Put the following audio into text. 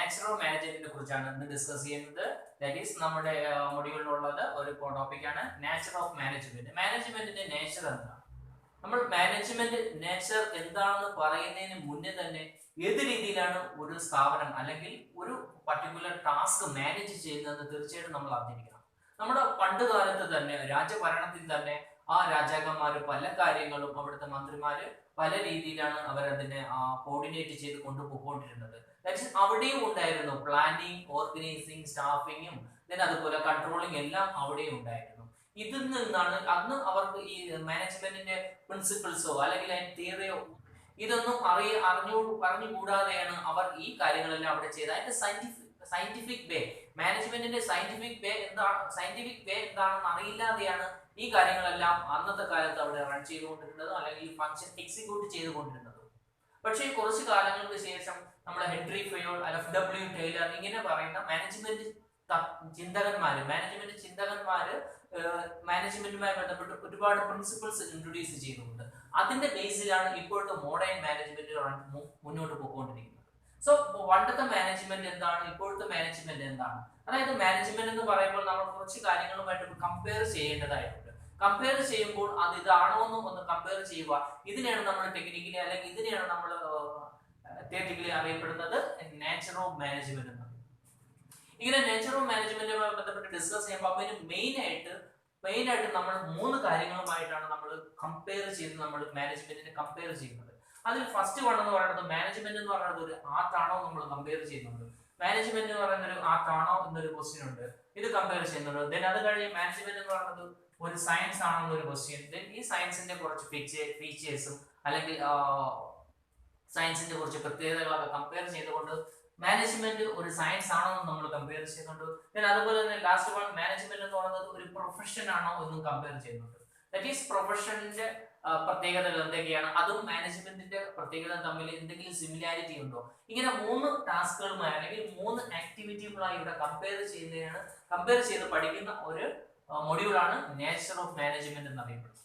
Nature of മാനേജ്മെന്റിനെ കുറിച്ചാണ് ഇന്ന് ഡിസ്കസ് ചെയ്യുന്നത്. ദാറ്റ് ഈസ് നമ്മുടെ മൊഡ്യൂളിലുള്ളത് ഒരു ടോപ്പിക്കാണ് നാച്ചർ ഓഫ് മാനേജ്മെന്റ്. മാനേജ്മെന്റിന്റെ നേച്ചർ എന്താണ്? നമ്മൾ മാനേജ്മെന്റ് നേച്ചർ എന്താണെന്ന് പറയുന്നതിന് മുന്നേ തന്നെ ഏത് രീതിയിലാണ് ഒരു സ്ഥാപനം അല്ലെങ്കിൽ ഒരു പർട്ടിക്കുലർ ടാസ്ക് മാനേജ് ചെയ്യുന്നത് തീർച്ചയായിട്ടും നമ്മൾ അറിഞ്ഞിരിക്കണം. നമ്മുടെ പണ്ട് കാലത്ത് തന്നെ രാജഭരണത്തിൽ തന്നെ ആ രാജാക്കന്മാര് പല കാര്യങ്ങളും അവിടുത്തെ മന്ത്രിമാര് പല രീതിയിലാണ് അവരതിനെ കോർഡിനേറ്റ് ചെയ്ത് കൊണ്ടുപോയിക്കൊണ്ടിരുന്നത്. അവിടെയും ഉണ്ടായിരുന്നു പ്ലാനിങ്, ഓർഗനൈസിങ്, സ്റ്റാഫിങ്ങും അതുപോലെ കൺട്രോളിങ് എല്ലാം അവിടെയും ഉണ്ടായിരുന്നു. ഇതിൽ നിന്നാണ് അന്ന് അവർക്ക് ഈ മാനേജ്മെന്റിന്റെ പ്രിൻസിപ്പിൾസോ അല്ലെങ്കിൽ അതിന്റെ തിയറിയോ ഇതൊന്നും പറഞ്ഞുകൂടാതെയാണ് അവർ ഈ കാര്യങ്ങളെല്ലാം അവിടെ ചെയ്തത്. അതിന്റെ സയന്റിഫിക് വേ, മാനേജ്മെന്റിന്റെ സയന്റിഫിക് വേ എന്താണെന്ന് അറിയില്ലാതെയാണ് ഈ കാര്യങ്ങളെല്ലാം അന്നത്തെ കാലത്ത് അവിടെ റൺ ചെയ്തുകൊണ്ടിരുന്നത് അല്ലെങ്കിൽ ഫംഗ്ഷൻ എക്സിക്യൂട്ട് ചെയ്തുകൊണ്ടിരുന്നത്. പക്ഷേ കുറച്ച് കാലങ്ങൾക്ക് ശേഷം നമ്മുടെ ഹെൻറി ഫയോൾ, എഫ്.ഡബ്ല്യു. ടൈലർ ഇങ്ങനെ പറയുന്ന മാനേജ്മെന്റ് ചിന്തകന്മാര് മാനേജ്മെന്റുമായി ബന്ധപ്പെട്ട് ഒരുപാട് പ്രിൻസിപ്പിൾസ് ഇൻട്രൊഡ്യൂസ് ചെയ്തിട്ടുണ്ട്. അതിന്റെ ബേസിലാണ് ഇപ്പോഴത്തെ മോഡേൺ മാനേജ്മെന്റ് മുന്നോട്ട് പോയിക്കൊണ്ടിരിക്കുന്നത്. സോ പണ്ടത്തെ മാനേജ്മെന്റ് എന്താണ്, ഇപ്പോഴത്തെ മാനേജ്മെന്റ് എന്താണ്? അതായത് മാനേജ്മെന്റ് എന്ന് പറയുമ്പോൾ നമ്മൾ കുറച്ച് കാര്യങ്ങളുമായിട്ട് കമ്പയർ ചെയ്യേണ്ടതായിട്ടുണ്ട്. കമ്പയർ ചെയ്യുമ്പോൾ അത് ഇതാണോ എന്നും ഒന്ന് കമ്പയർ ചെയ്യുക. ഇതിനെയാണ് നമ്മൾ ടെക്നിക്കലി അല്ലെങ്കിൽ ഇതിനെയാണ് നമ്മൾ തിയറിറ്റിക്കലി അറിയപ്പെടുന്നത് നേച്ചർ ഓഫ് മാനേജ്മെന്റ് എന്ന്. ഇങ്ങനെ നേച്ചർ ഓഫ് മാനേജ്മെന്റുമായി ബന്ധപ്പെട്ട് ഡിസ്കസ് ചെയ്യുമ്പോൾ അതിന് മെയിൻ ആയിട്ട് നമ്മൾ 3 കാര്യങ്ങളുമായിട്ടാണ് നമ്മൾ കമ്പയർ ചെയ്ത് നമ്മൾ മാനേജ്മെന്റിനെ കമ്പയർ ചെയ്യുന്നത്. അതിൽ ഫസ്റ്റ് വൺ എന്ന് പറയുന്നത് മാനേജ്മെന്റ് എന്ന് പറയുന്നത് ഒരു ആർട്ടാണോ നമ്മൾ കമ്പയർ ചെയ്യുന്നുണ്ട്. മാനേജ്മെന്റ് എന്ന് പറയുന്ന ഒരു ആർട്ടാണോ എന്നൊരു ക്വസ്റ്റ്യൻ ഉണ്ട്, ഇത് കമ്പയർ ചെയ്യുന്നുണ്ട്. ദെൻ അത് കഴിഞ്ഞ് മാനേജ്മെന്റ് എന്ന് പറയുന്നത് ഒരു സയൻസ് ആണോ എന്നൊരു ക്വസ്റ്റ്യൻ. ദെൻ ഈ സയൻസിന്റെ കുറച്ച് ഫീച്ചേഴ്സും അല്ലെങ്കിൽ സയൻസിന്റെ കുറച്ച് പ്രത്യേകതകളൊക്കെ കമ്പയർ ചെയ്തുകൊണ്ട് മാനേജ്മെന്റ് ഒരു സയൻസ് ആണോ എന്ന് നമ്മൾ കമ്പയർ ചെയ്യുന്നുണ്ട്. ദെൻ അതുപോലെ തന്നെ ലാസ്റ്റ് വൺ മാനേജ്മെന്റ് എന്ന് പറയുന്നത് ഒരു പ്രൊഫഷൻ ആണോ എന്നും കമ്പയർ ചെയ്യുന്നുണ്ട്. ദാറ്റ് ഈസ് പ്രൊഫഷന്റെ പ്രത്യേകതകൾ എന്തൊക്കെയാണ്, അതും മാനേജ്മെന്റിന്റെ പ്രത്യേകത തമ്മിൽ എന്തെങ്കിലും സിമിലാരിറ്റി ഉണ്ടോ? ഇങ്ങനെ 3 ടാസ്കുകളുമായി അല്ലെങ്കിൽ 3 ആക്ടിവിറ്റികളായി ഇവിടെ കമ്പയർ ചെയ്ത് പഠിക്കുന്ന ഒരു മൊഡ്യൂളാണ് നേച്ചർ ഓഫ് മാനേജ്മെന്റ് എന്നറിയപ്പെടുന്നത്.